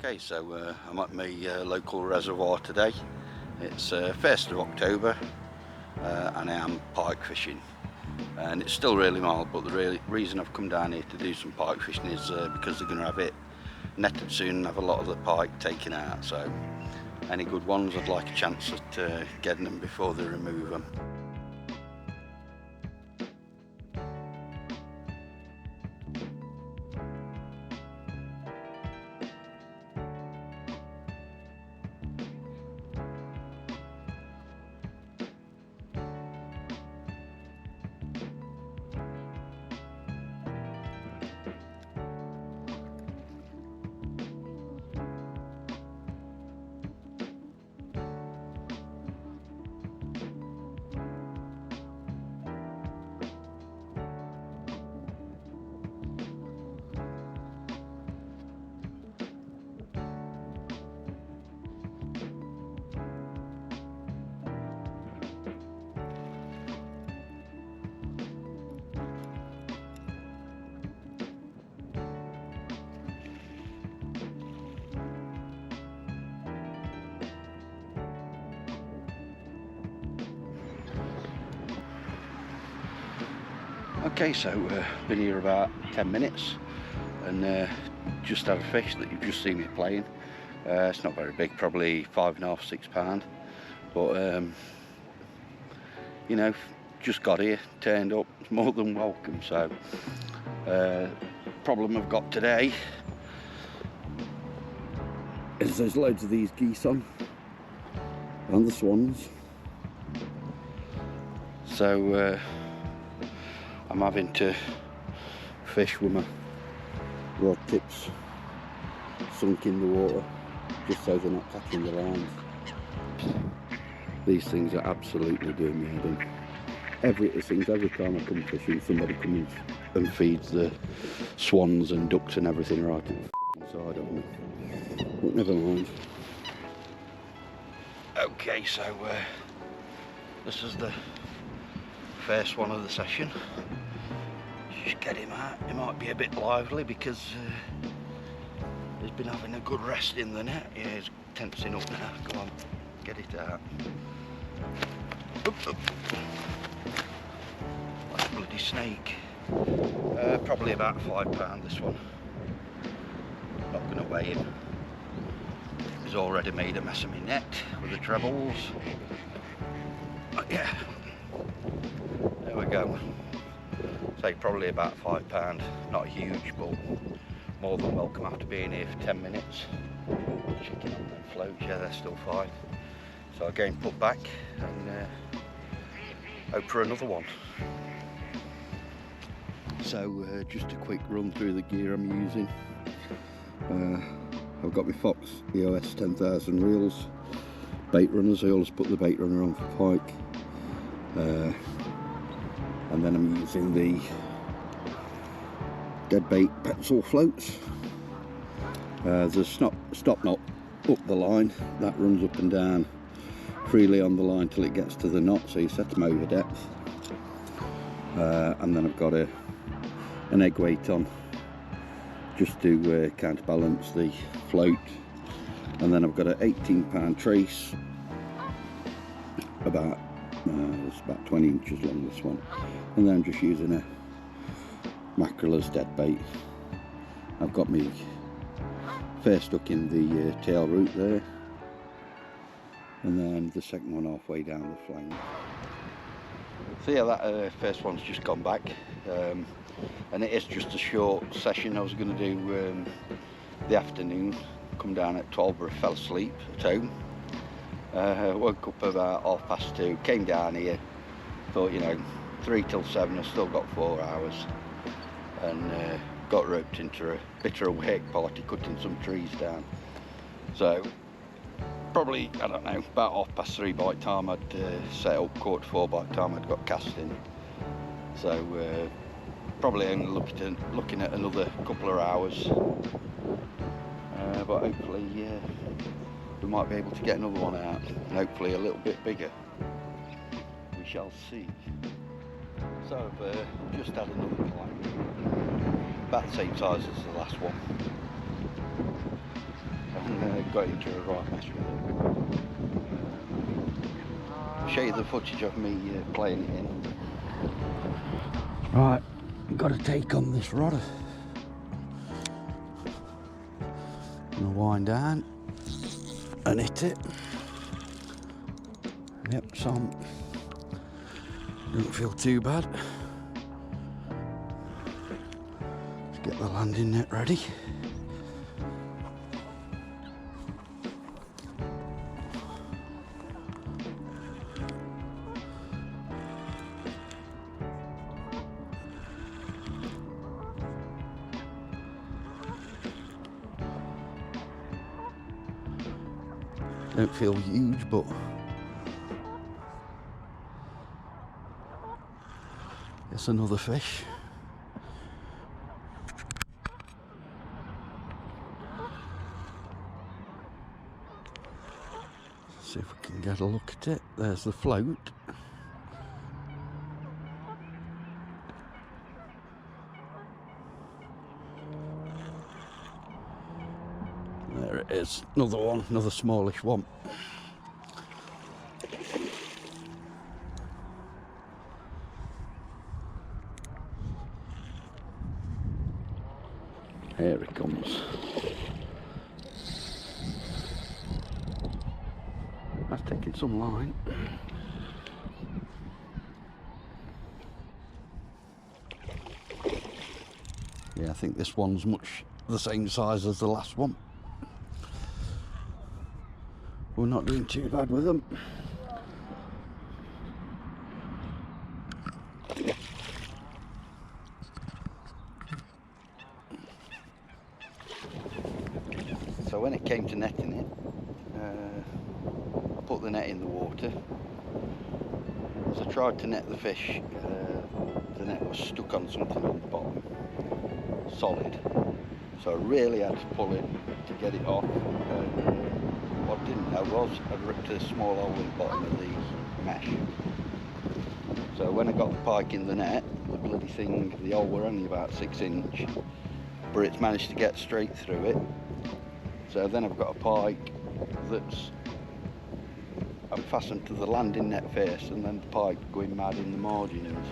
Okay, so I'm at my local reservoir today. It's 1st of October and I am pike fishing, and it's still really mild, but the reason I've come down here to do some pike fishing is because they're going to have it netted soon and have a lot of the pike taken out, so any good ones I'd like a chance at getting them before they remove them. Okay, so been here about 10 minutes and just had a fish that you've just seen me playing. It's not very big, probably 5.5, 6 pound, but you know, just got here, turned up, it's more than welcome. So problem I've got today is there's loads of these geese on and the swans, so I'm having to fish with my rod tips sunk in the water just so they're not catching the lines. These things are absolutely doing me head in. Every time I come fishing, somebody comes and feeds the swans and ducks and everything right to the side of me. But never mind. Okay, so this is the first one of the session. Just get him out. He might be a bit lively because he's been having a good rest in the net. Yeah, he's tensing up now. Come on, get it out. Oop, oop. Like a bloody snake. Probably about 5 pound this one. Not going to weigh him. He's already made a mess of my net with the trebles. Yeah. There we go. Say probably about 5 pound. Not huge, but more than welcome after being here for 10 minutes. Checking on them floats, yeah, they're still fine. So again, put back and hope for another one. So just a quick run through the gear I'm using. I've got my Fox EOS 10,000 reels, bait runners. I always put the bait runner on for pike. And then I'm using the deadbait pencil floats. There's a stop knot up the line that runs up and down freely on the line till it gets to the knot, so you set them over depth. And then I've got an egg weight on just to counterbalance the float, and then I've got an 18 pound trace, it's about 20 inches long, this one, and then I'm just using a mackerel as dead bait. I've got me first stuck in the tail root there, and then the second one halfway down the flank. So yeah, that first one's just gone back, and it is just a short session. I was going to do the afternoon, come down at 12, but I fell asleep at home. Woke up about 2:30, came down here, thought, you know, 3 till 7, I've still got 4 hours, and got roped into a bit of a work party cutting some trees down. So probably, I don't know, about 3:30 by the time I'd set up, 4:45 by the time I'd got casting. So probably only looking at another couple of hours, but hopefully we might be able to get another one out, and hopefully a little bit bigger. We shall see. So I've just had another climb, about the same size as the last one. and got into a right mess with it. I'll show you the footage of me playing it in. Right, got to take on this rod. Gonna wind down and hit it. Yep, some don't feel too bad. Let's get the landing net ready. Don't feel huge, but it's another fish. See if we can get a look at it. There's the float. There it is, another one, another smallish one. Here it comes. That's taking some line. Yeah, I think this one's much the same size as the last one. We're not doing too bad with them. So when it came to netting it, I put the net in the water. As I tried to net the fish, the net was stuck on something on the bottom, solid. So I really had to pull it to get it off. What I didn't know was I'd ripped a small hole in the bottom of the mesh. So when I got the pike in the net, the bloody thing, the hole were only about 6 inch, but it's managed to get straight through it. So then I've got a pike that's I'm fastened to the landing net first, and then the pike going mad in the margins.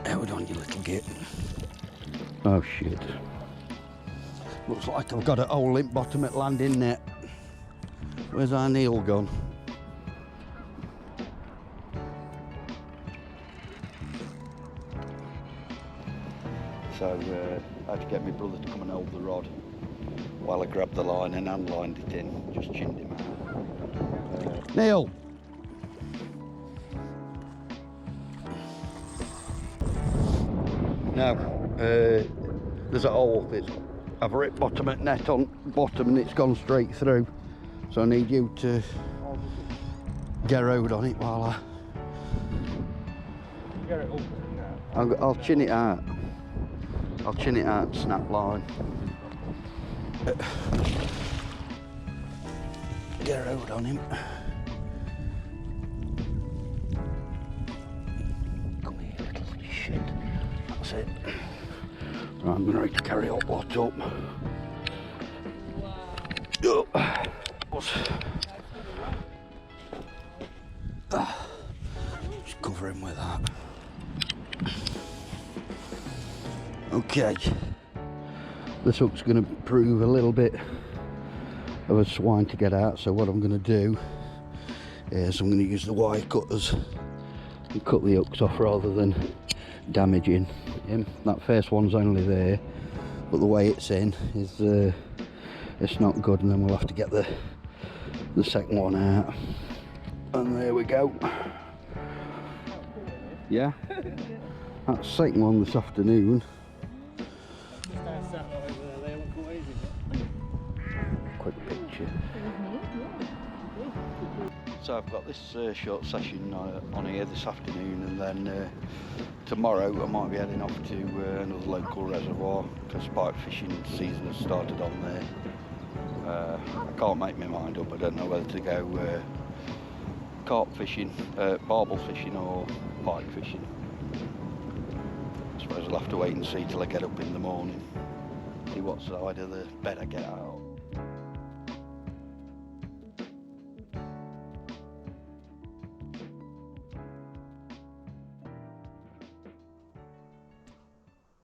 Hold on, you little git. Oh shit. Looks like I've got a hole in bottom at landing net. Where's our Neil gone? So I had to get my brother to come and hold the rod while I grabbed the line and unlined it in, just chinned him out. Neil! Now, there's a hole. I've ripped bottom at net on bottom and it's gone straight through. So I need you to get a hold on it while I... Get it open now. I'll chin it out. I'll chin it out, snap line. Get a hold on him. Come here, little shit. That's it. Right, I'm going to carry up what up. Just cover him with that. Okay, this hook's going to prove a little bit of a swine to get out, so what I'm going to do is I'm going to use the wire cutters and cut the hooks off rather than damaging him. That first one's only there, but the way it's in is it's not good, and then we'll have to get the second one out. And there we go. Yeah, that's the second one this afternoon. Quick picture. So I've got this short session on here this afternoon, and then tomorrow I might be heading off to another local reservoir because pike fishing season has started on there. I can't make my mind up. I don't know whether to go carp fishing, barbel fishing or pike fishing. I suppose I'll have to wait and see till I get up in the morning, see what side of the bed I get out.